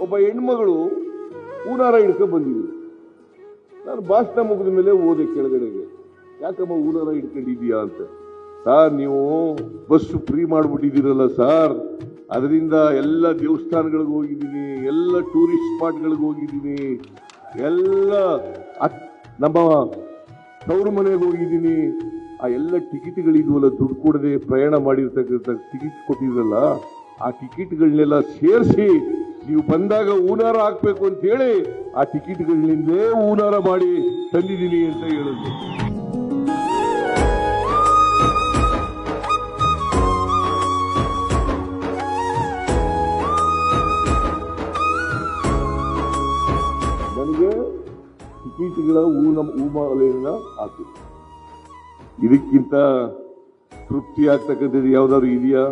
ಒಬ್ಬ ಹೆಣ್ಮಗಳು ಹೂನಾರ ಹಿಡ್ಕೊಂಡು ಬಂದಿದ್ರು. ನಾನು ಭಾಷಣ ಮುಗಿದ ಮೇಲೆ ಹೋದೆ ಕೆಳಗಡೆಗೆ, ಯಾಕಮ್ಮ ಹೂನಾರ ಹಿಡ್ಕೊಂಡಿದ್ಯಾ ಅಂತ. ಸಾರ್, ನೀವು ಬಸ್ ಫ್ರೀ ಮಾಡ್ಬಿಟ್ಟಿದ್ದೀರಲ್ಲ ಸಾರ್, ಅದರಿಂದ ಎಲ್ಲ ದೇವಸ್ಥಾನಗಳಿಗೆ ಹೋಗಿದ್ದೀನಿ, ಎಲ್ಲ ಟೂರಿಸ್ಟ್ ಸ್ಪಾಟ್ಗಳಿಗೆ ಹೋಗಿದ್ದೀನಿ, ಎಲ್ಲ ನಮ್ಮ ತವರು ಮನೆಗೆ ಹೋಗಿದ್ದೀನಿ. ಆ ಎಲ್ಲ ಟಿಕೆಟ್ಗಳಿದ್ವಲ್ಲ, ದುಡ್ಡು ಕೊಡದೆ ಪ್ರಯಾಣ ಮಾಡಿರ್ತಕ್ಕಂಥ ಟಿಕೆಟ್ ಕೊಟ್ಟಿದ್ರಲ್ಲ, ಆ ಟಿಕೆಟ್ಗಳನ್ನೆಲ್ಲ ಸೇರಿಸಿ ನೀವು ಬಂದಾಗ ಹೂನಾರ ಹಾಕ್ಬೇಕು ಅಂತ ಹೇಳಿ ಆ ಟಿಕೆಟ್ಗಳನ್ನಿಂದಲೇ ಹೂನಾರ ಮಾಡಿ ತಂದಿದ್ದೀನಿ ಅಂತ ಹೇಳಿದ್ರು. ನನಗೆ ಟಿಕೆಟ್ಗಳ ಹೂಮಾಲೆಯನ್ನ ಹಾಕಿ, ಇದಕ್ಕಿಂತ ತೃಪ್ತಿ ಆಗ್ತಕ್ಕಂಥದ್ದು ಯಾವ್ದಾದ್ರು ಇದೆಯಾ?